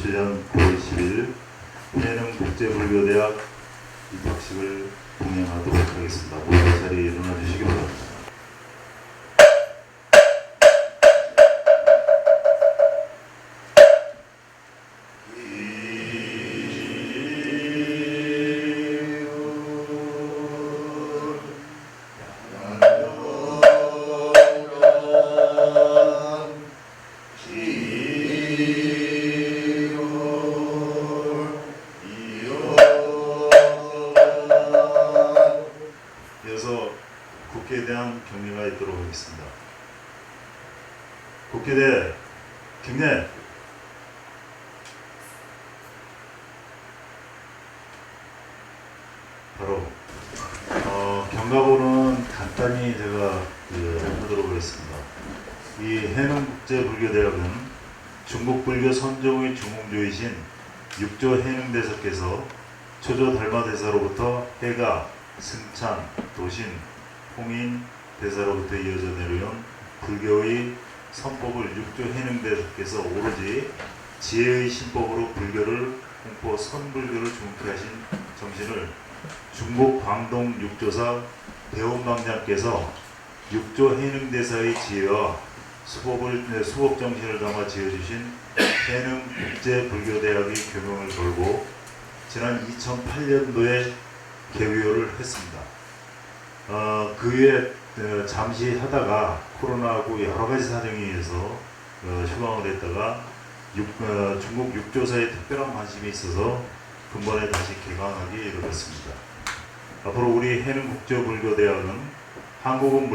2017년 9월 10일 해능국제불교대학 입학식을 동행하도록 하겠습니다. 모두 자리에 일어나 주시기 바랍니다. 이어서 국회에 대한 경례가 있도록 하겠습니다. 국회대 경례. 바로 경가보는 간단히 제가 하도록 하겠습니다. 이 해능국제불교대학은 중국불교 선종의 중흥조이신 육조 해능대사께서 초조 달마대사로부터 해가, 승찬, 도신, 홍인 대사로부터 이어져 내려온 불교의 선법을 육조 해능대사께서 오로지 지혜의 신법으로 불교를 홍포 선불교를 중케 하신 정신을 중국 광동 육조사 대원방장께서 육조 해능대사의 지혜와 수법 정신을 담아 지어주신 해능국제불교대학의 교명을 걸고 지난 2008년도에 개교를 했습니다. 그 후에 잠시 하다가 코로나하고 여러 가지 사정에 의해서 휴방을 했다가 중국 육조사에 특별한 관심이 있어서 근본에 다시 개강하기 이르렀습니다. 앞으로 우리 해능국제불교대학은 한국은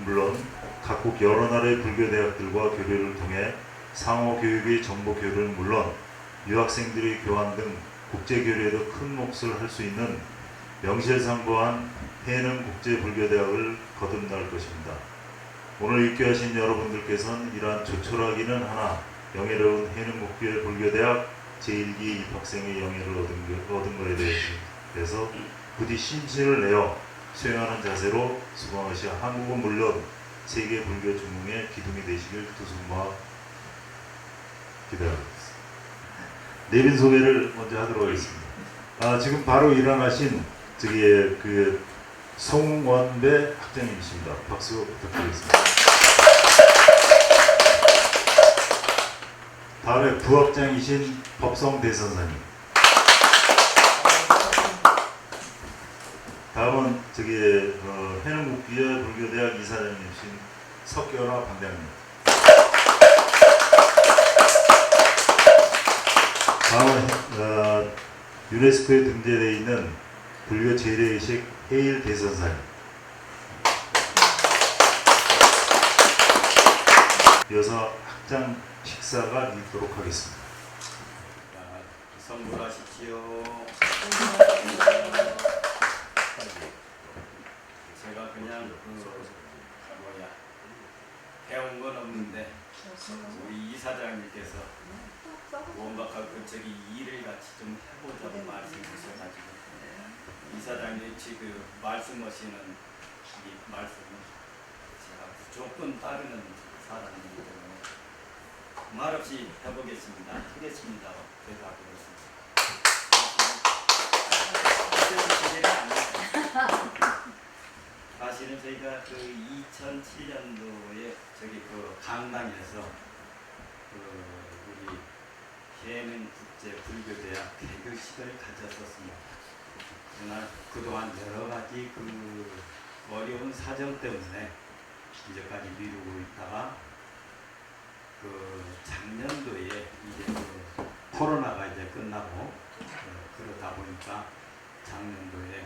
물론 각국 여러 나라의 불교대학들과 교류를 통해 상호교육의 정보교류는 물론 유학생들의 교환 등 국제교류에도 큰 몫을 할 수 있는 명실상부한 해능국제불교대학을 거듭날 것입니다. 오늘 입교하신 여러분들께서는 이러한 조촐하기는 하나 영예로운 해능국제불교대학 제1기 입학생의 영예를 얻은 것에 대해서 부디 심신을 내어 수행하는 자세로 수강하시 한국은 물론 세계 불교 중흥의 기둥이 되시길 두손모아 기대하겠습니다. 내빈 소개를 먼저 하도록 하겠습니다. 지금 바로 일어나신 송원배 학장님이십니다. 박수 부탁드리겠습니다. 다음에 부학장이신 법성 대선사님. 다음은 해능국제불교대학 이사장님이신 석결화 방장님. 다음은 유네스코에 등재되어 있는 불교 재래의식 해일 대선사님. 이어서 학장 식사가 있도록 하겠습니다. 성불하십시오. 제가 그냥 배운 건 없는데 우리 이사장님께서 뭔가 일을 같이 좀 해보자고 말씀하셔가지고 이사장님 지금 말씀하시는 이 말씀은 제가 무조건 따르는 사람이기 때문에 말없이 해보겠습니다. 하겠습니다. 대답하겠습니다. 사실은 저희가 2007년도에 강당에서 우리 해능국제불교대학 개교식을 가졌었습니다. 그러나 그동안 여러 가지 어려운 사정 때문에 이제까지 미루고 있다가 작년도에 이제 코로나가 이제 끝나고 그러다 보니까 작년도에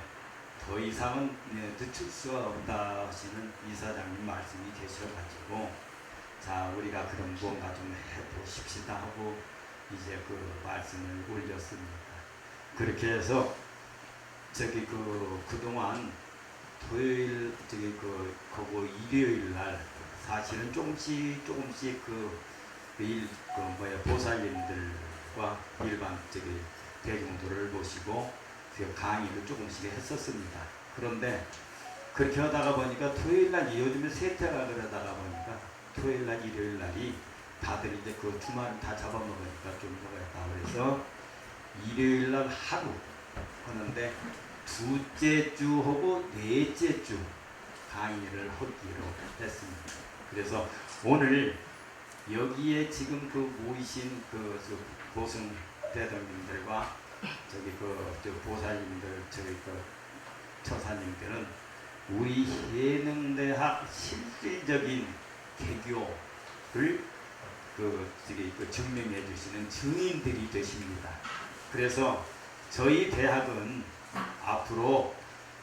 더 이상은 늦출 수가 없다 하시는 이사장님 말씀이 계셔가지고 자 우리가 그럼 뭔가 좀 해보십시다 하고 이제 말씀을 올렸습니다. 그렇게 해서 그동안 토요일 일요일 날 사실은 조금씩 매일 보살님들과 일반 대중들을 모시고 강의를 조금씩 했었습니다. 그런데 그렇게 하다가 보니까 토요일 날 요즘에 세태가 그러다가 보니까 토요일 날 일요일 날이 다들 이제 그 주말 다 잡아먹으니까 좀 먹어야겠다 그래서 일요일 날 하루 하는데 둘째 주하고 넷째 주 강의를 하기로 했습니다. 그래서 오늘 여기에 지금 그 모이신 그 보승 대통령님들과 저기 저 보살님들 저기 그 처사님들은 우리 해능대학 실질적인 개교를 그 증명해 주시는 증인들이 되십니다. 그래서 저희 대학은 앞으로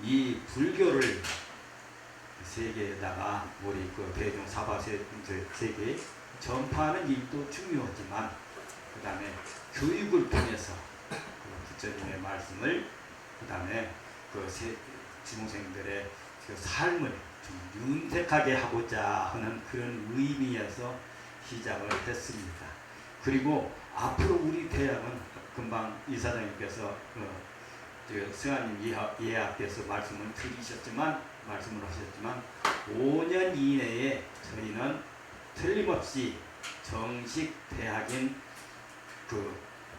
이 불교를 세계에다가 우리 그 대중 사바 세계에 전파하는 일도 중요하지만 그 다음에 교육을 통해서 그 부처님의 말씀을 그 다음에 그 중생들의 그 삶을 좀 윤택하게 하고자 하는 그런 의미에서 시작을 했습니다. 그리고 앞으로 우리 대학은 금방 이사장님께서 승아님 예학께서 말씀을 말씀을 하셨지만 5년 이내에 저희는 틀림없이 정식 대학인 그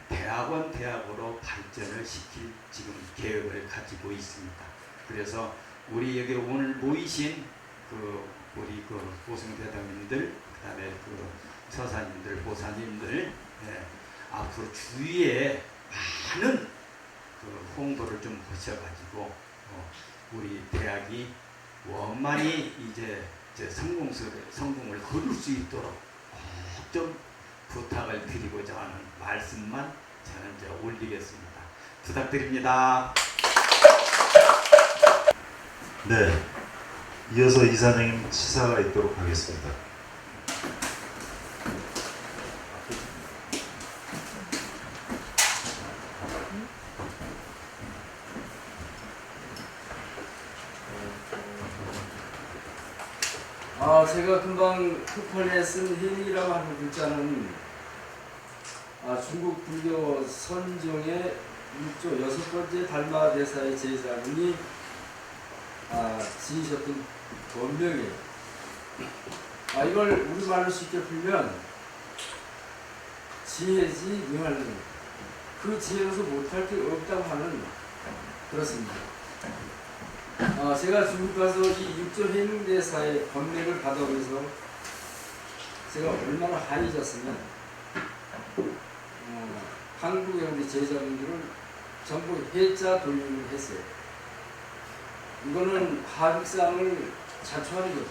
대학으로 발전을 시킬 지금 계획을 가지고 있습니다. 그래서 우리 여기 오늘 모이신 그 우리 그 보승 대통령님들, 그다음에 그 처사님들, 보사님들, 앞으로 주위에 많은 그 홍보를 좀 하셔가지고 우리 대학이 원만히 이제 성공을 거둘 수 있도록 좀 부탁을 드리고자 하는 말씀만 저는 이제 올리겠습니다. 부탁드립니다. 네, 이어서 이사장님 치사가 있도록 하겠습니다. 제가 금방 쿠폰에 쓴 해이라고 하는 글자는 중국 불교 선종의 6조 6번째 달마 대사의 제자분이 지으셨던 본명이에요. 이걸 우리말로 쉽게 풀면 지혜지 명하는 그 지혜로서 못할 게 없다고 하는 그렇습니다. 제가 중국 가서 이 6조 해능대사의 법맥을 받아오면서 제가 얼마나 한해졌으면 한국의 우리 제자분들을 전부 해자 돌림을 했어요. 이거는 하빅상을 자초하는 거죠.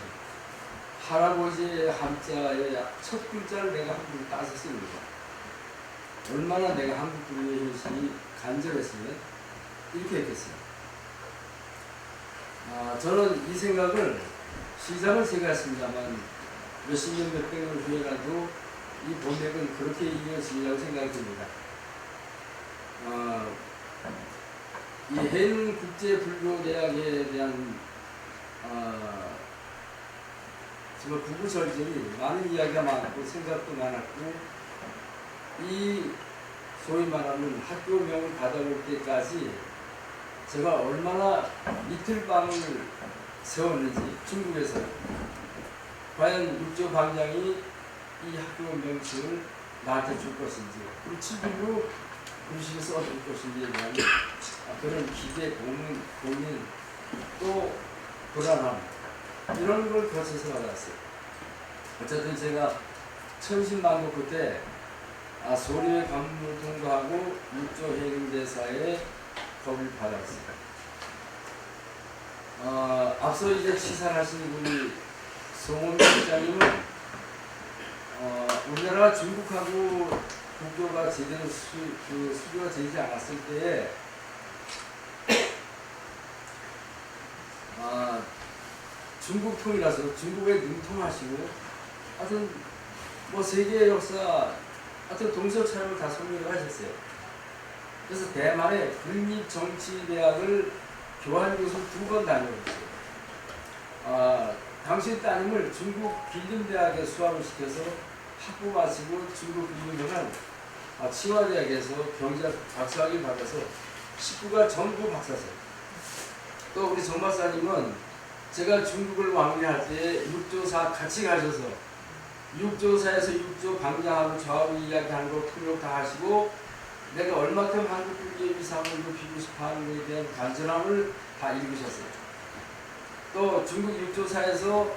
할아버지의 한자의 첫 글자를 내가 한국을 따서 씁니다. 얼마나 내가 한국 불교의 현실이 간절했으면 이렇게 했겠어요. 저는 이 생각을 시작은 제가 했습니다만 몇십 년 몇백 년 후에라도 이 본맥은 그렇게 이어지리라고 생각이 듭니다. 이 해능국제불교대학에 대한 정말 구구절절이 많은 이야기가 많았고 생각도 많았고 이 소위 말하는 학교명을 받아올 때까지 제가 얼마나 이틀밤을 세웠는지 중국에서 과연 6조 방장이 이 학교 명칭을 나한테 줄 것인지 그리고 칠bil로 글씨를 써줄 것인지에 대한 그런 기대, 고민, 또 불안함 이런 걸 거쳐서 받았어요. 어쨌든 제가 천신만고 때 소리의 관문을 통과하고 6조 해능대사의 법을 받았습니다. 앞서 이제 치산하신 우리 송원 회장님은 우리나라가 중국하고 국교가 제대로 수교가 되지 않았을 때에 중국 통이라서 중국에 능통하시고 하여튼 뭐 세계 역사 하여튼 동서차를 다 소개를 하셨어요. 그래서 대만의 국립정치대학을 교환교수를 2번 다녀오셨어요. 당신 따님을 중국 빌림대학에 수학을 시켜서 학부 마치고 중국 유명한 치화대학에서 경제학 박사학위를 받아서 식구가 전부 박사세요. 또 우리 정박사님은 제가 중국을 왕래할 때 6조 4 같이 가셔서 육조사에서 육조 방장하고 좌우 이야기하는 거 통역 다 하시고 내가 얼마큼 한국 불교의 위상을 높이고 싶어하는 것에 대한 간절함을 다 읽으셨어요. 또 중국 육조사에서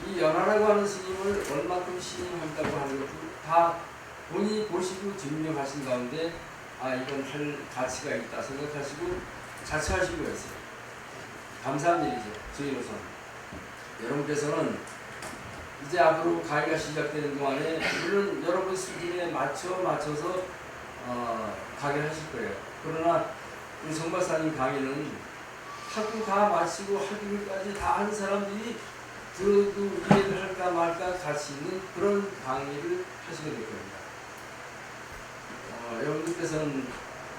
이 연하라고 하는 스님을 얼마큼 신임한다고 하는 것도 다 본인이 보시고 증명하신 가운데 아 이건 할 가치가 있다 생각하시고 자처하신 거였어요. 감사한 일이죠. 저희로서는. 여러분께서는 이제 앞으로 강의가 시작되는 동안에 물론 여러분 수준에 맞춰서 강의를 하실 거예요. 그러나 우리 성박사님 강의는 학교 다 마치고 학위까지 다 한 사람들이 들어도 이해를 할까 말까 가치 있는 그런 강의를 하시게 될 겁니다. 여러분들께서는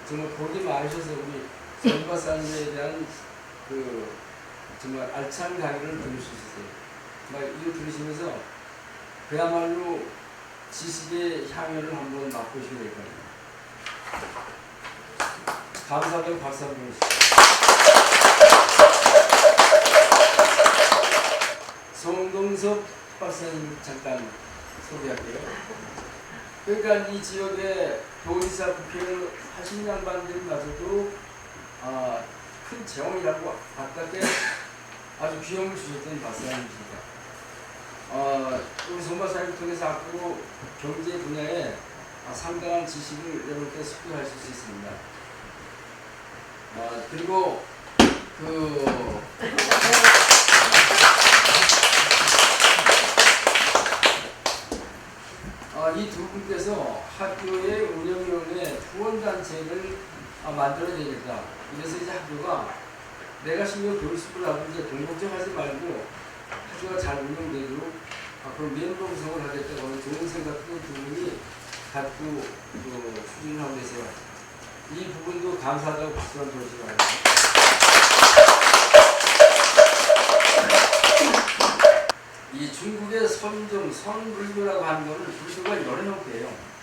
정말 복이 많으셔서 우리 성박사님에 대한 그 정말 알찬 강의를 들을 수 있었어요. 이거 들으시면서 그야말로 지식의 향연을 한번 맛보시게 될 겁니다. 감사하다고 박수 한번 주시죠. 송동섭 박사님 잠깐 소개할게요. 그러니까 이 지역에 도지사 국회의원 하신 양반들마저도 큰 재원이라고 아깝게 아주 귀여움을 주셨던 박사님이십니다. 우리 송박사님을 통해서 앞으로 경제 분야에 상당한 지식을 여러분께 습득하실 수 있습니다. 그리고 이 두 분께서 학교의 운영위원회 후원단체를 만들어야 되겠다. 그래서 이제 학교가 내가 신경 교습을 하고 이제 동복적하지 말고 학교가 잘 운영되도록 앞으로 멤버 구성을 하겠다고 하는 좋은 생각도 두 분이 갖고 추진을 하고 계세요. 이 부분도 감사하다고 박수 한번 주시기 바랍니다. 이 중국의 선불교라고 하는 것은 불교가 여러 형태예요.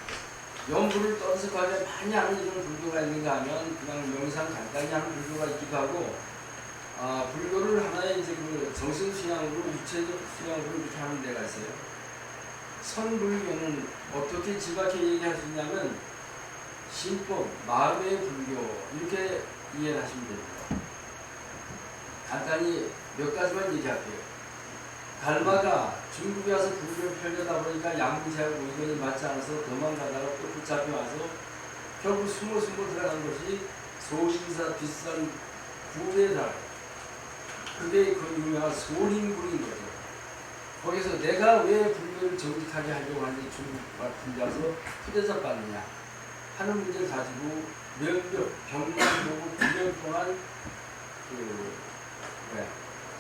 연불을 떠들썩하게 많이 하는 이런 불교가 있는가 하면 그냥 명상 간단히 하는 불교가 있기도 하고 불교를 하나의 이제 그 정신 수양으로 유체적 수양으로 이렇게 하는 데가 있어요. 선불교는 어떻게 지각해 얘기할 수 있냐면 신법, 마음의 불교 이렇게 이해를 하시면 됩니다. 간단히 몇 가지만 얘기할게요. 달마가 중국에 와서 불교를 펴려다 보니까 양무지하고 의견이 맞지 않아서 도망가다가 또 붙잡혀 와서 결국 숨어 들어간 것이 소인사 비싼 굴에 달아요. 그게 그 유명한 소림굴인 거죠. 거기서 내가 왜 불교를 정직하게 하려고 하는지 중국 같은 데 와서 후대접 받느냐 하는 문제를 가지고 병만 보고 9년 동안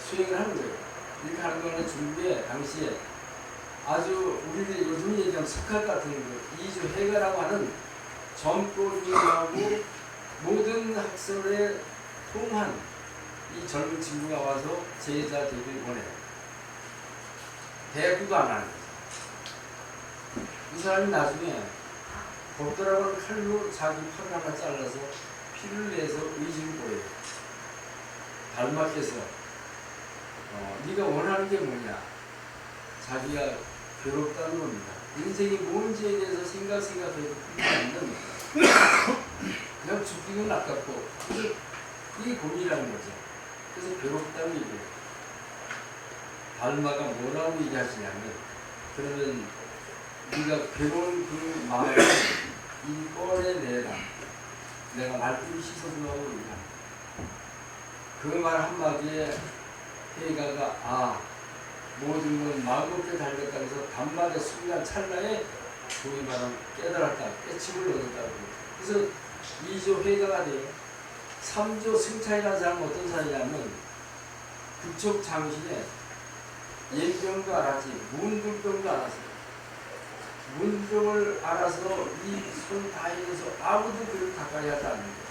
수행을 하는 거예요. 이렇게 하는 거는 중국에 당시에 아주 우리들이 요즘 얘기하면 석학 같은 거, 이주 해가라고 하는 젊고 유명하고 모든 학설에 통한 이 젊은 친구가 와서 제자 되길 원해요. 대꾸도 안 하는 거죠. 이 사람이 나중에 법도라고 하는 칼로 자기 팔을 하나 잘라서 피를 내서 의지를 보여요. 달마께서 네가 원하는 게 뭐냐? 자기가 괴롭다는 겁니다. 인생이 뭔지에 대해서 생각해도 풀리지 않는 그냥 죽기는 아깝고 그게 고민이라는 거죠. 그래서 괴롭다고 얘기해요. 달마가 뭐라고 얘기하시냐면 그러면 네가 괴로운 그 마음을 이 꺼내내라. 내가 말끔히 씻어주라고 얘기합니다. 그 말 한마디에 해가가 모든 건 마음먹게 달렸다 해서 단말의 순간 찰나에 소위 말하면 깨달았다, 깨침을 얻었다고. 그래서 2조 회가가 돼요. 3조 승차이라는 사람은 어떤 사람이냐면 그쪽 장신에 예병도 알았지, 문불병도 알았어요. 문병을 알아서 이 손 다 해서 아무도 그를 가까이 하지 않는 거예요.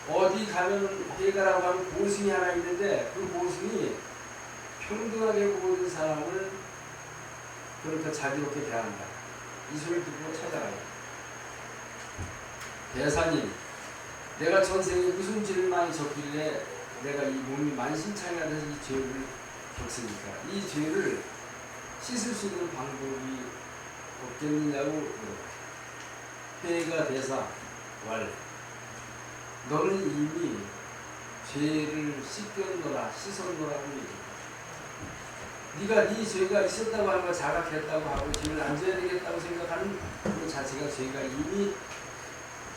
어디 가면 회가라고 하면 보승이 하나 있는데 그 보승이 평등하게 모든 사람을 그렇게 자비롭게 대한다. 이 소리를 듣고 찾아가요. 대사님, 내가 전생에 무슨 죄를 많이 졌길래 내가 이 몸이 만신창이가 돼서 이 죄를 겪습니까? 이 죄를 씻을 수 있는 방법이 없겠느냐고 물어봐요. 회가 대사 왈 너는 이미 죄를 씻겼노라 씻었노라고 얘기해. 네가 네 죄가 있었다고 하는 걸 자각했다고 하고 죄를 안 져야 되겠다고 생각하는 그 자체가 죄가 이미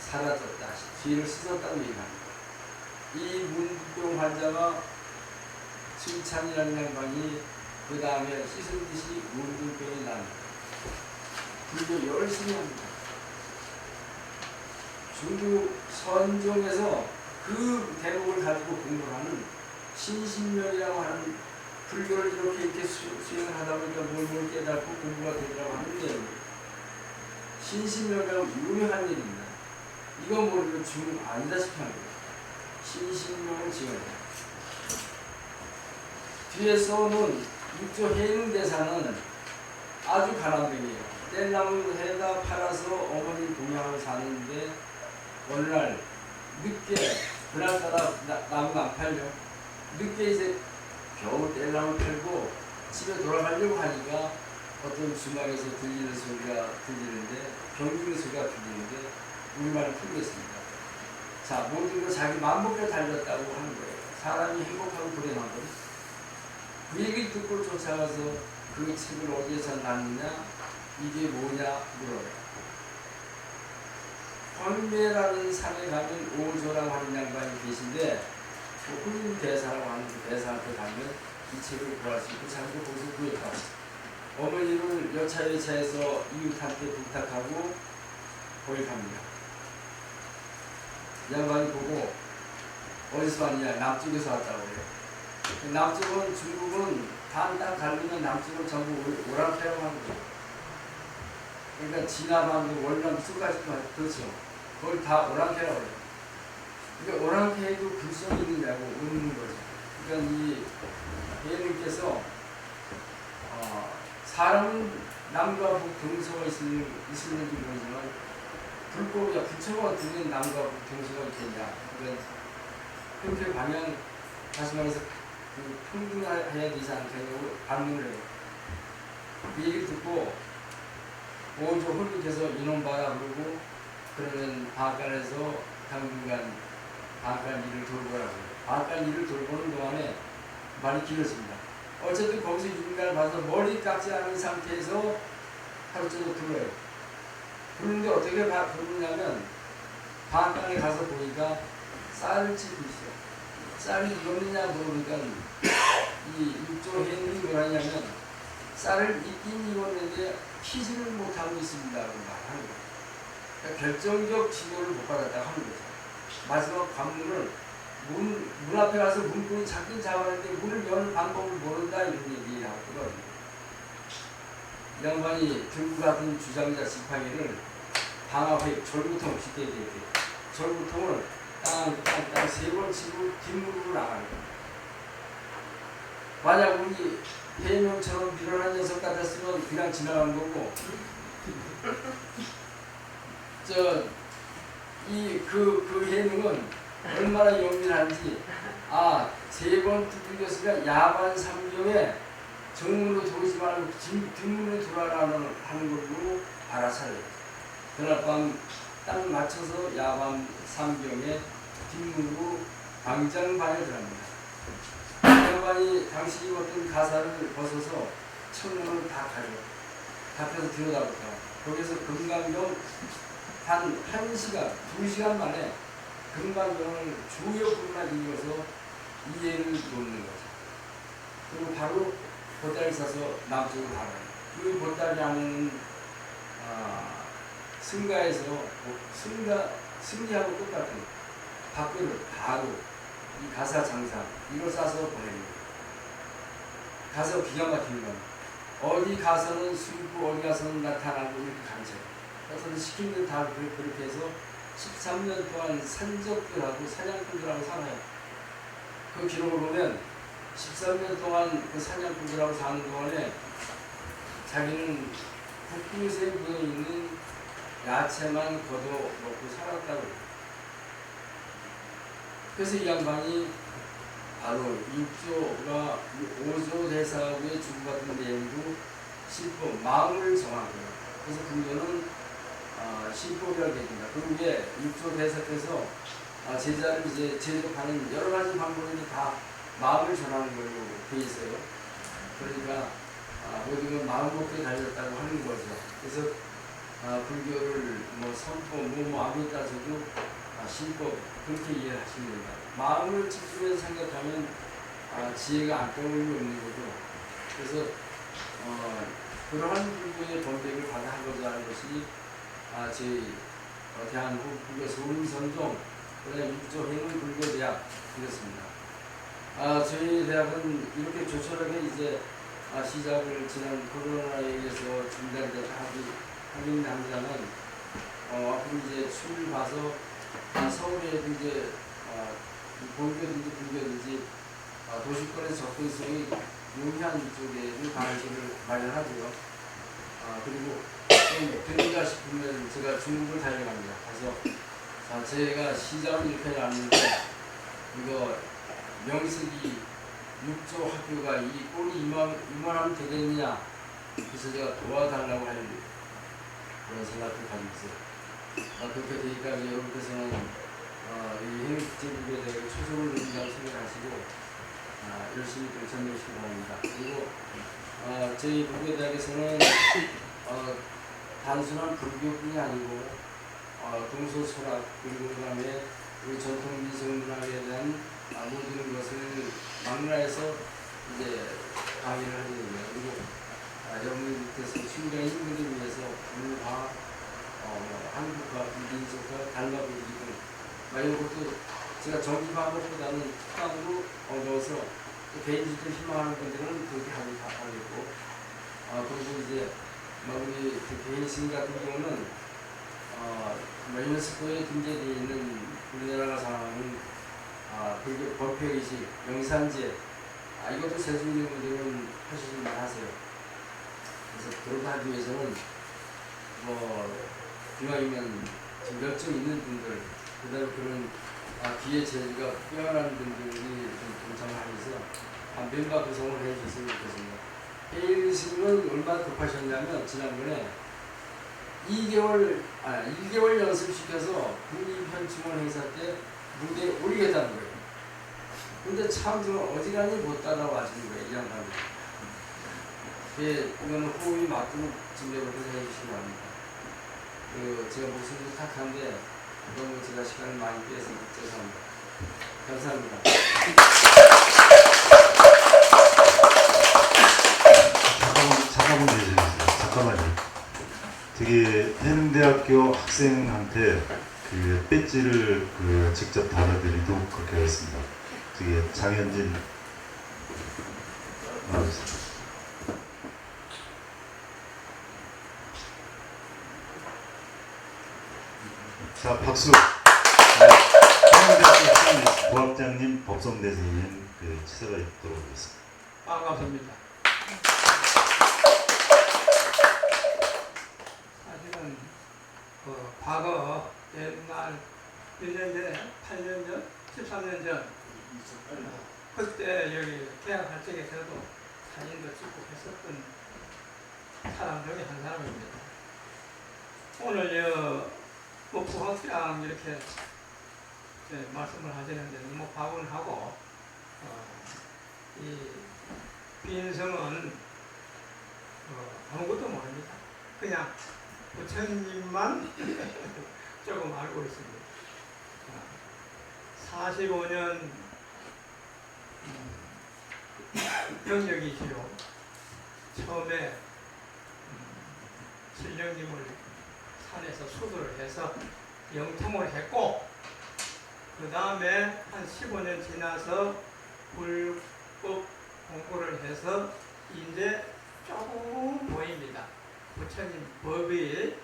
사라졌다. 죄를 씻었다고 얘기합니다. 이 문병 환자가 칭찬이라는 양반이 그 다음에 씻은 듯이 문병이 납니다. 불교 열심히 합니다. 중국 선종에서 그 대목을 가지고 공부하는 신신명이라고 하는 불교를 이렇게 수행을 하다 보니까 뭘 깨닫고 공부가 되더라고 하는데 신신명이라고 유명한 일입니다. 이건 모르고 중국 아니다시피 하는 거예요. 신신명을 지어야 돼요. 뒤에 써놓은 육조 해능대사는 아주 가난뱅이에요. 뗄나무 해다 팔아서 어머니 동양을 사는데 어느 날 늦게 그날따라 나무가 안 팔려. 늦게 이제 겨우 뗄나무 팔고 집에 돌아가려고 하니까 어떤 주막에서 들리는 소리가 들리는데 경기는 소리가 들리는데 우리말을 풀겠습니다. 자, 모든 걸 자기 마음먹고 달렸다고 하는 거예요. 사람이 행복하고 불행한 거. 그 얘기를 듣고 쫓아가서 그 책을 어디에서 났느냐, 이게 뭐냐 물어요. 황매라는 산에 가면 오조라고 하는 양반이 계신데 그 대사라고 하는 그 대사한테 가면 이 책을 구할 수 있고 자기도 거기서 구했다고. 어머니를 여차여차해서 이웃한테 부탁하고 거기 갑니다. 양반이 보고 어디서 왔냐? 남쪽에서 왔다고 해요. 남쪽은 중국은 단 딱 갈리면 남쪽은 전부 오랑캐라고 하는 거예요. 그러니까 진화반도 월남 수까지도 그렇죠. 거기 다 오랑캐라고 해요. 그러니까 오랑캐에도 근성이 있느냐고 묻는 거죠. 그러니까 이 예님께서 사람은 남과 북 동서가 있을는지 모르지만 불법이야 부처가 어떻게 남과 북 동서가 있겠냐. 그러니까 그렇게 방향 다시 말해서 그 평등해야 되지 않겠냐고 반문을 해요. 그 얘기를 듣고 오조 홀리께서 이놈 봐라 그러고 그러면 방앗간에서 당분간 방앗간 일을 돌보라고 해요. 방앗간 일을 돌보는 동안에 많이 길어집니다. 어쨌든 거기서 인간을 봐서 머리 깎지 않은 상태에서 하루 종일 불러요. 부르는데 어떻게 부르냐면 방앗간에 가서 보니까 쌀을 찌고 있어요. 쌀이 익었느냐 물으니까 이 육조 해능이 뭐라냐면 쌀을 익긴 익었는데 피지를 못하고 있습니다. 라고 말하는 거예요. 그러니까 결정적 지도를 못 받았다고 하는 거죠. 마지막 관문을 문 앞에 가서 문고리 잡긴 잡았는데 문을 여는 방법을 모른다 이런 얘기를 하거든요. 양반이 들고 가던 주장자 지팡이를 방아회 절구통 쉽게 되게 절구통을 땅 세 번 치고 뒷문으로 나가는 거예요. 만약 우리 해명처럼 밀어난 녀석 같았으면 그냥 지나간 거고 그 해명은 얼마나 용민한지 세 번 두들겼으니까 야반 삼경에 정문으로 들어오지 말고 뒷문으로 들어가라는 하는 걸로 알아차려요. 그날 밤 딱 맞춰서 야반 삼경에 뒷문으로 광장반에 들어갑니다. 양반이 당시 입었던 가사를 벗어서 창문을 다 가려. 닫혀서 들여다볼까. 거기서 금강경 한 1시간, 2시간 만에 금강경을 주역으로만 읽어서 이해를 놓는 거죠. 그리고 바로 보따리 싸서 남쪽으로 가요. 그 보따리 안에는 승가에서 승리하고 똑같은 밥그릇, 가루, 이 가사 장상 이걸 싸서 보내는 거예요. 가서 기가 막히는 겁니다. 어디 가서는 숨고 어디 가서는 나타나고 이렇게 가르쳐요. 그래서 시킨 일 다 그렇게 해서 13년 동안 산적들하고 사냥꾼들하고 살아요. 그 기록을 보면 13년 동안 그 사냥꾼들하고 사는 동안에 자기는 북부에 묻어있는 야채만 걷어 먹고 살았다고 해요. 그래서 이 양반이 바로 육조가 오조 대사하고의 주고받은 내용도 신법, 마음을 정한 거예요. 그래서 불교는 신법이라고 됩니다. 그 위에 6조 해석해서 제자를 이제 제접하는 여러 가지 방법이 다 마음을 전하는 걸로 돼 있어요. 그러니까 모든 건 마음 먹기에 달렸다고 하는 거죠. 그래서 불교를 뭐 선법, 아무리 따져도 신법 그렇게 이해를 하시면 됩니다. 마음을 집중해서 생각하면 지혜가 안 떠오르는 없는 거죠. 그래서 그러한 불교의 번백을 받아 하고자 하는 것이 저희 대한민국 불교 서울선종 그다음에 6조 행운 불교대학 이렇습니다. 저희 대학은 이렇게 조촐하게 이제 시작을 지난 코로나에 의해서 하긴 합니다만 앞으로 이제 춤을 봐서 서울에 이제 본교든지 불교든지 도시권의 접근성이 용이한 쪽에 강의실을 마련하고요. 그리고 좀 되는가 싶으면 제가 중국을 달려갑니다. 그래서 제가 시작을 이렇게 놨는데 이거 명색이 6조 학교가 이 꼴이 이만하면 되겠느냐. 그래서 제가 도와달라고 할 그런 생각을 가지고 있어요. 그렇게 되니까 여러분께서는 이 행정국에 대해 초점을 놓는다고 생각하시고 열심히 좀 전달하시기 바랍니다. 그리고 저희 불교대학에서는 단순한 불교뿐이 아니고 동서철학 그리고 그다음에 우리 전통 민속문화에 대한 모든 것을 망라해서 이제 강의를 하거든요. 그리고 여러분께서 충분히 힘들기 위해서 문화, 한국과 민속과 달라고 이런 이런 것도 제가 정기 과목보다는 특강으로 얻어서 개인적으로 희망하는 분들은 그렇게 하겠고 그리고 이제 우리 개인 스님 같은 경우는 유네스코에 등재되어 있는 우리나라가 사랑하는 불교 법회의식, 영산제 이것도 세수님 분들은 하시기만 하세요. 그래서 그렇게 하기 위해서는 기왕이면 열정 있는 분들 그다음에 그런 귀의 재주가 뛰어난 분들이 좀 동참을 하면서 멤버 구성을 해주셨으면 좋겠습니다. 헤일리 스님은 얼마나 급하셨냐면 지난번에 1개월 연습시켜서 국립현충원 행사 때 무대에 오르겠다는 거예요. 근데 참 좀 어지간히 못 따라와주는 거예요, 이 양반이. 이거는 호흡이 맞도록 준비를 해주시기 바랍니다. 제가 목소리도 탁한데 너무 제가 시간을 많이 빼서 죄송합니다. 감사합니다. 잠깐만 계셔주세요. 잠깐만요. 되게 해능대학교 학생한테 그 배지를 직접 달아드리도록 그렇게 하겠습니다. 되게 장현진 나와주세요. 자, 박수. 해능대학교 부학장님, 법성대생님 치사가 있도록 하겠습니다. 반갑습니다. 사실은 과거 옛날 1년 전에 8년 전, 13년 전 그때 여기 계약할 적에 저도 사진도 찍고 했었던 사람 중에 한 사람입니다. 오늘 부학장 이렇게 말씀을 하시는데 너무 과분하고 이 빈성은 아무것도 모릅니다. 그냥 부처님만 조금 알고 있습니다. 45년 경력이시로 처음에 신령님을 산에서 수도를 해서 영통을 했고 그 다음에 한 15년 지나서 불법 공부를 해서 이제 조금 보입니다. 부처님 법이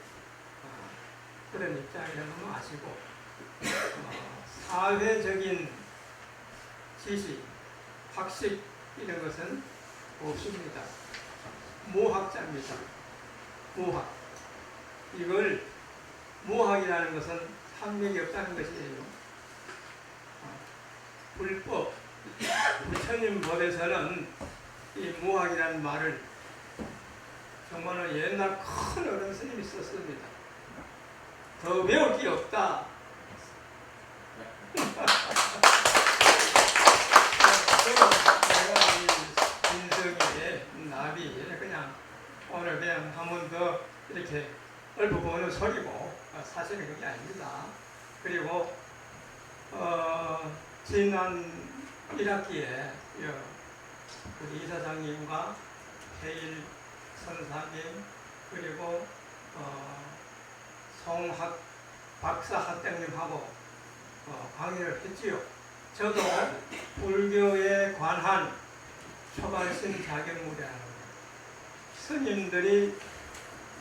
그런 입장이라는 거 아시고 사회적인 지식, 학식 이런 것은 없습니다. 모학자입니다. 모학. 이걸 모학이라는 것은 학력이 없다는 것이에요. 불법, 부처님 법에서는 이 모학이라는 말을 정말로 옛날 큰 어른 스님이 썼습니다. 더 외울 게 없다. 내가 이 인성의 나비 그냥 오늘 그냥 한 번 더 이렇게 읊어보는 소리고 사실은 그게 아닙니다. 그리고 지난 1학기에 우리 이사장님과 해일 선사님 그리고 송학 박사 학장님하고 강의를 했지요. 저도 불교에 관한 초발심 자격무례하는 스님들이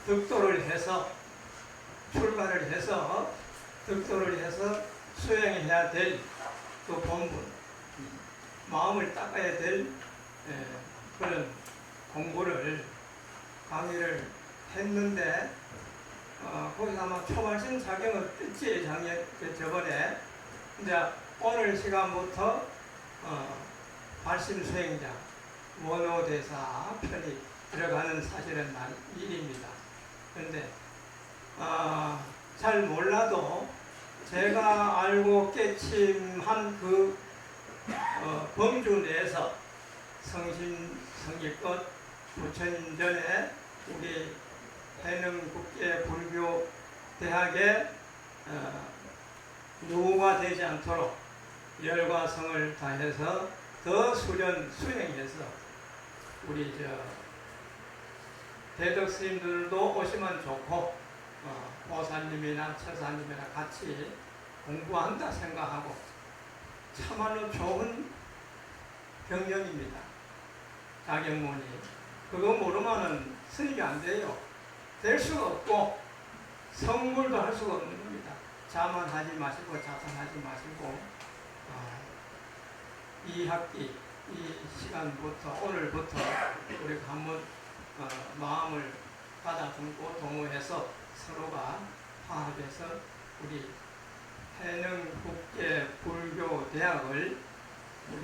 득도를 해서 출가를 해서 득도를 해서 수행해야 될 그 본분 마음을 닦아야 될 그런 공부를 강의를 했는데 거기서 아마 초발심 자격을 뜯지 저번에 이제 오늘 시간부터 발심 수행자 원오대사 편이 들어가는 사실은 일입니다. 그런데 잘 몰라도 제가 알고 깨침한 그 범주 내에서 성실껏 부처님 전에 우리 해능국제불교대학에 노후가 되지 않도록 열과 성을 다해서 더 수행해서 우리 대덕 스님들도 오시면 좋고 보사님이나 처사님이나 같이 공부한다 생각하고 참말로 좋은 경전입니다. 자격문이 그거 모르면은 스님이 안 돼요. 될 수가 없고 성불도 할 수가 없는 겁니다. 자만하지 마시고 자산하지 마시고 이 학기 이 시간부터 오늘부터 우리가 한번 마음을 받아들고 동호해서 서로가 화합해서 우리 해능국제불교대학을 우리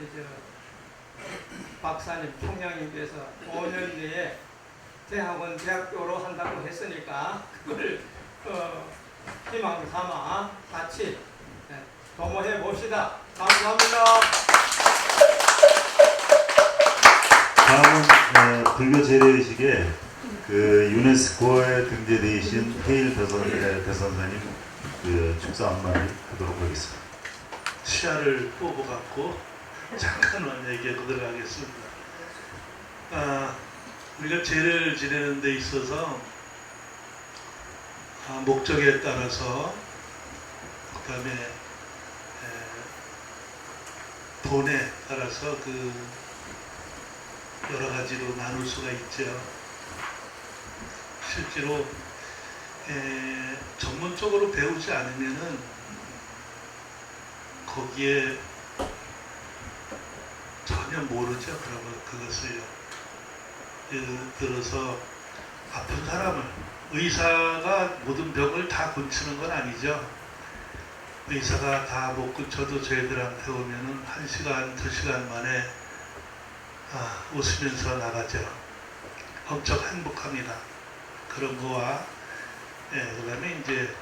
박사님 총장님께서 5년 내에 대학원 대학교로 한다고 했으니까 그걸 희망 삼아 같이 도모해 봅시다. 감사합니다. 다음은 불교 재래의식에 그 유네스코에 등재되신 헤일 대선사님 그 축사 한마디 하도록 하겠습니다. 시야를 뽑아갖고 잠깐만 얘기하고 들어가겠습니다. 우리가 제를 지내는 데 있어서 목적에 따라서 그 다음에 돈에 따라서 그 여러 가지로 나눌 수가 있죠. 실제로 전문적으로 배우지 않으면은 거기에 전혀 모르죠. 그러면 그것을요. 예를 들어서 아픈 사람을 의사가 모든 병을 다 고치는 건 아니죠. 의사가 다 못 고쳐도 저희들한테 오면은 1시간, 2시간 만에 웃으면서 나가죠. 엄청 행복합니다. 그런 거와 그 다음에 이제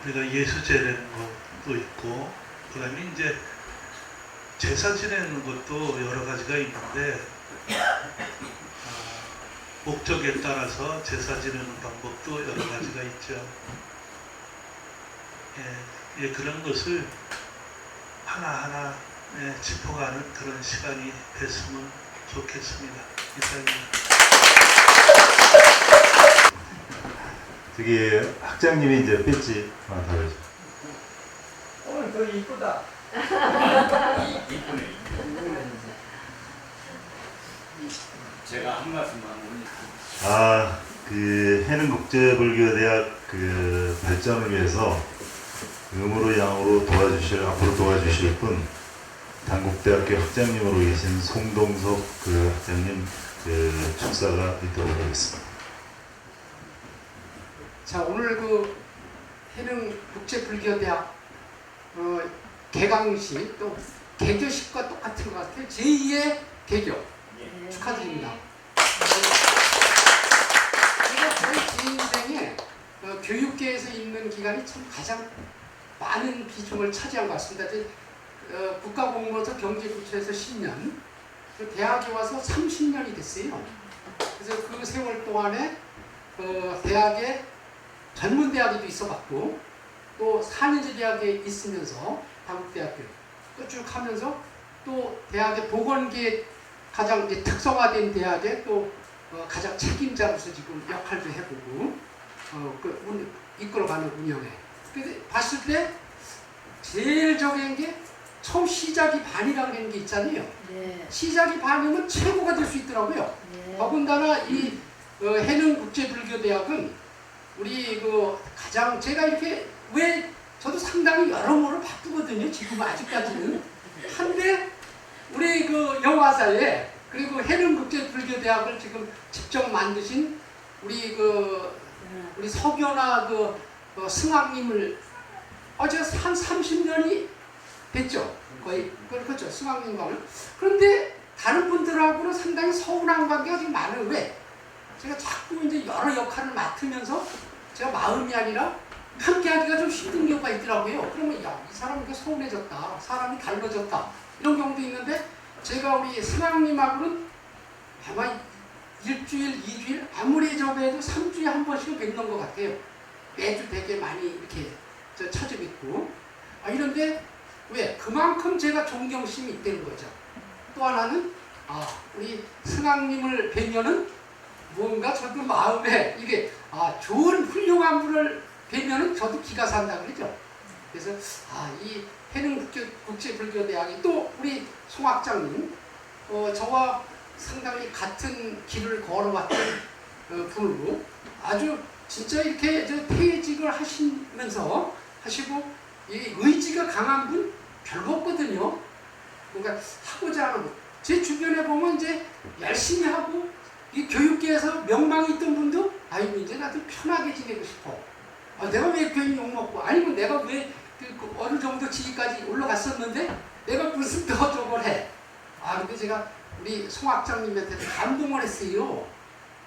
우리가 예수 지내는 것도 있고 그 다음에 이제 제사 지내는 것도 여러 가지가 있는데 목적에 따라서 제사 지내는 방법도 여러 가지가 있죠. 그런 것을 하나하나 짚어가는 그런 시간이 됐으면 좋겠습니다. 이상입니다. 저기 학장님이 이제 배지 하나 달아주세요. 오늘 더 이쁘다. 이쁘네. 제가 한 말씀만 올릴게요. 그 해능국제불교대학 그 발전을 위해서 음으로 양으로 앞으로 도와주실 분 단국대학교 학장님으로 계신 송동석 그 학장님 그 축사가 있도록 하겠습니다. 자, 오늘 그 해능국제불교대학 개강식 또 개교식과 똑같은 것 같아요. 제2의 개교 축하드립니다. 제 인생에 교육계에서 있는 기간이 참 가장 많은 비중을 차지한 것 같습니다. 이제, 국가공무원에서 경제부처에서 10년, 대학에 와서 30년이 됐어요. 그래서 그 세월 동안에 대학에 전문대학에도 있어봤고 또 4년제 대학에 있으면서 한국대학교 또 쭉 하면서 또 대학의 보건계에 가장 이제 특성화된 대학에 또 가장 책임자로서 지금 역할도 해보고 이끌어가는 운영에. 근데 봤을 때 제일 적은 게 처음 시작이 반이라는 게 있잖아요. 네. 시작이 반이면 최고가 될 수 있더라고요. 네. 더군다나 이 해능국제불교대학은 우리 가장 제가 이렇게 왜 저도 상당히 여러모로 바쁘거든요. 지금 아직까지는. 한데 우리 영화사에 그리고 해능국제불교대학을 지금 직접 만드신 우리 우리 석연아 승학님을 어제 한 30년이 됐죠. 거의 그렇죠. 승학님과는. 그런데 다른 분들하고는 상당히 서운한 관계가 좀 많아요. 왜? 제가 자꾸 이제 여러 역할을 맡으면서 제가 마음이 아니라 함께 하기가 좀 힘든 경우가 있더라고요. 그러면 야, 이 사람 이렇게 서운해졌다. 사람이 달라졌다. 이런 경우도 있는데 제가 우리 승학님하고는 아마 일주일, 2주일 아무리 적어도 3주에 한 번씩은 뵙는 것 같아요. 매주 되게 많이 이렇게 찾아뵙고 이런데 왜? 그만큼 제가 존경심이 있다는 거죠. 또 하나는 우리 승학님을 뵈면은 뭔가 저도 마음에 이게 좋은 훌륭한 분을 뵈면은 저도 기가 산다 그러죠. 그래서 이 해능국제불교대학이 또 우리 송학장님 저와 상당히 같은 길을 걸어왔던 분으로 아주 진짜 이렇게 퇴직을 하시면서 하시고 이 의지가 강한 분 별거 없거든요. 그러니까 하고자 하는 것. 제 주변에 보면 이제 열심히 하고 이 교육계에서 명망이 있던 분도 아이고 이제 나도 편하게 지내고 싶어. 내가 왜 괜히 욕먹고 아니면 내가 왜 어느 정도 지위까지 올라갔었는데 내가 무슨 더 저걸 해. 근데 제가 우리 송학장님한테 감동을 했어요.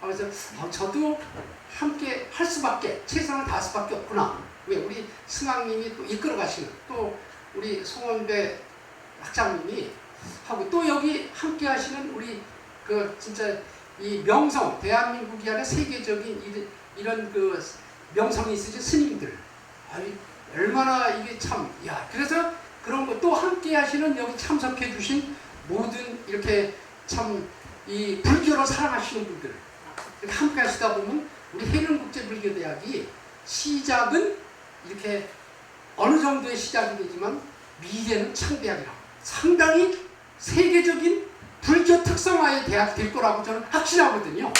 그래서 저도 함께 할 수밖에 최선을 다할 수밖에 없구나. 왜 우리 승학님이 또 이끌어 가시는 또 우리 송원배 학장님이 하고 또 여기 함께 하시는 우리 진짜 이 명성 대한민국이 아니라 세계적인 이런 명성이 있으신 스님들 얼마나 이게 그래서 그런 거 또 함께 하시는 여기 참석해 주신 모든 이렇게 참 이 불교를 사랑하시는 분들 이렇게 함께 하시다 보면 우리 해능국제불교대학이 시작은 이렇게 어느 정도의 시작이 되지만 미래는 창대하리라. 상당히 세계적인 불교 특성화의 대학이 될 거라고 저는 확신하거든요.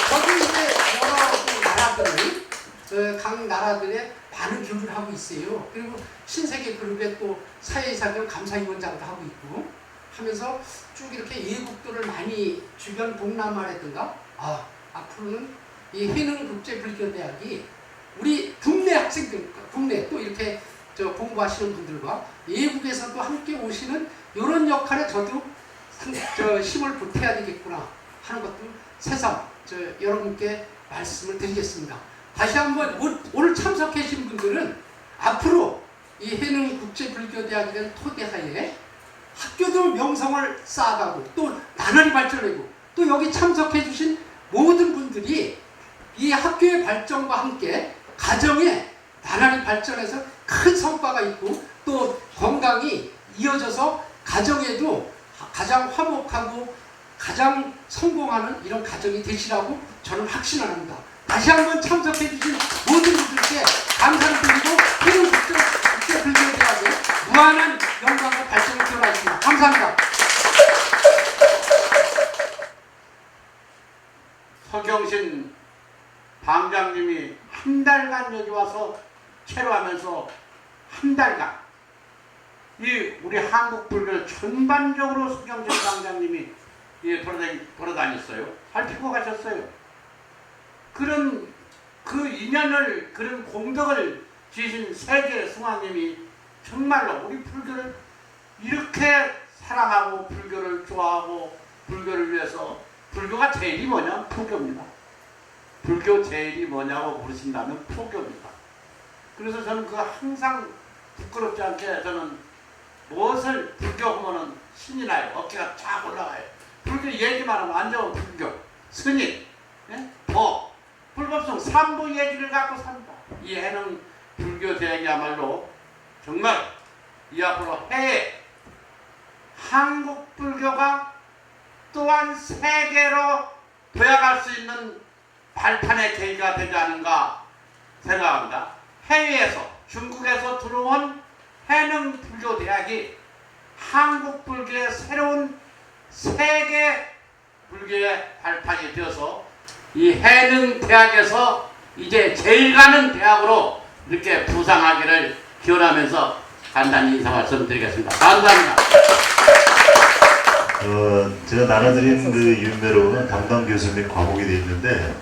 저도 이제 여러 나라들을 각 나라들에 많은 교류를 하고 있어요. 그리고 신세계 그룹에 또 사회이사경 감사위원장도 하고 있고 하면서 쭉 이렇게 예국들을 많이 주변 동남아라든가 앞으로는 이 해능국제불교대학이 우리 국내 학생들, 국내 또 이렇게 공부하시는 분들과 예국에서도 함께 오시는 이런 역할에 저도 힘을 보태야 되겠구나 하는 것도 새삼 여러분께 말씀을 드리겠습니다. 다시 한번 오늘 참석해 주신 분들은 앞으로 이 해능국제불교대학이라는 토대하에 학교도 명성을 쌓아가고 또 나날이 발전하고 또 여기 참석해 주신 모든 분들이 이 학교의 발전과 함께 가정에 나날이 발전해서 큰 성과가 있고 또 건강이 이어져서 가정에도 가장 화목하고 가장 성공하는 이런 가정이 되시라고 저는 확신합니다. 다시 한번 참석해 주신 모든 분들께 감사를 드리고 해능국제불교대학의 무한한 영광과 발전을 기원하겠습니다. 감사합니다. 서경신 방장님이 한 달간 여기 와서 체류하면서 한 달간 이 우리 한국 불교를 전반적으로 서경신 방장님이 돌아다녔어요. 살피고 가셨어요. 그런 그 인연을 그런 공덕을 지신 세계 승화님이 정말로 우리 불교를 이렇게 사랑하고 불교를 좋아하고 불교를 위해서 불교가 제일이 뭐냐면 포교입니다. 불교 제일이 뭐냐고 물으신다면 포교입니다. 그래서 저는 그거 항상 부끄럽지 않게 저는 무엇을 불교하면은 신이 나요. 어깨가 쫙 올라가요. 불교 얘기만 하면 완전 불교, 스님, 예? 법, 불법성, 삼부 얘기를 갖고 삽니다. 이 해는 불교 대학이야말로 정말 이 앞으로 해에 한국 불교가 또한 세계로 되어갈 수 있는 발판의 계기가 되지 않은가 생각합니다. 해외에서 중국에서 들어온 해능 불교 대학이 한국 불교의 새로운 세계 불교의 발판이 되어서 이 해능 대학에서 이제 제일 가는 대학으로 이렇게 부상하기를 기원하면서 간단히 인사 말씀드리겠습니다. 감사합니다. 제가 나눠드린 그 윤배로는 담당 교수 및 과목이 되어 있는데,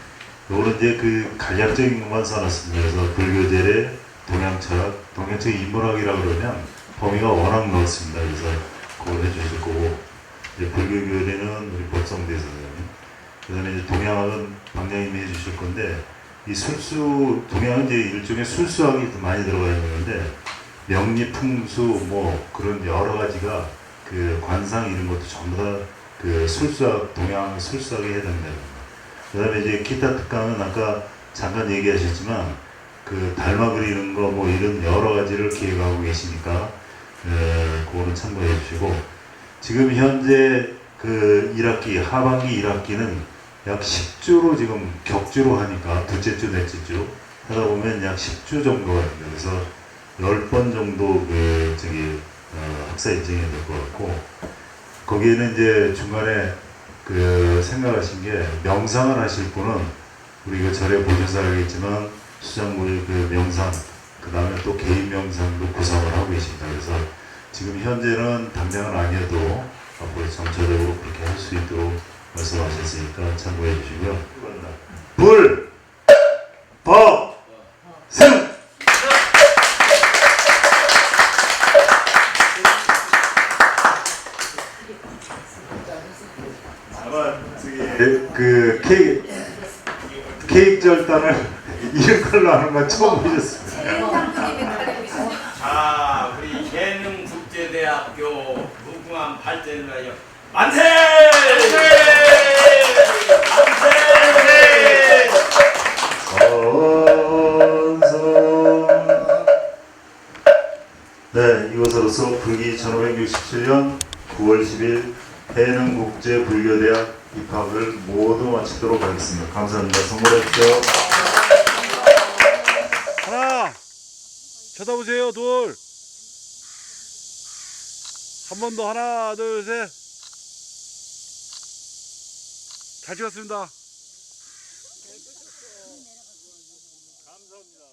요거는 이제 그 간략적인 것만 써놨습니다. 그래서 불교제례, 동양철학, 동양철 인문학이라고 그러면 범위가 워낙 넓습니다. 그래서 그걸 해주실 거고, 이제 불교교례는 우리 법성대 선생님, 그 다음에 이제 동양학은 방장님이 해주실 건데, 이 술수, 동양은 이제 일종의 술수학이 많이 들어가 있는 건데, 명리, 풍수, 뭐 그런 여러 가지가 그 관상 이런 것도 전부 다 그 술수학, 동양 술수학에 해당됩니다. 그 다음에 이제 기타 특강은 아까 잠깐 얘기하셨지만 그 달마 그리는 거 뭐 이런 여러 가지를 기획하고 계시니까 그거는 참고해 주시고, 지금 현재 그 1학기, 하반기 1학기는 약 10주로 지금 격주로 하니까 둘째 주, 넷째 주 하다 보면 약 10주 정도가 됩니다. 그래서 10번 정도 그 학사 일정이 될 것 같고, 거기에는 이제 중간에 그 생각하신 게 명상을 하실 분은 우리 그 절에 보셔서 알겠지만 수장물 그 명상, 그 다음에 또 개인 명상도 구성을 하고 계십니다. 그래서 지금 현재는 당장은 아니어도 앞으로 점차적으로 그렇게 할 수 있도록 말씀하셨으니까 참고해 주시고요. 불, 법, 승! 아마 그 케이크 절단을 이런 걸로 하는 건 처음 보셨습니다. 자, 우리 예능국제대학교 무궁한 발전을 위하여 만세! 네, 이것으로서 불기 1567년 9월 10일 해능국제불교대학 입학을 모두 마치도록 하겠습니다. 감사합니다. 선물해 주세요. 하나, 쳐다보세요. 둘, 한 번 더. 하나, 둘, 셋. 잘 찍었습니다. 감사합니다.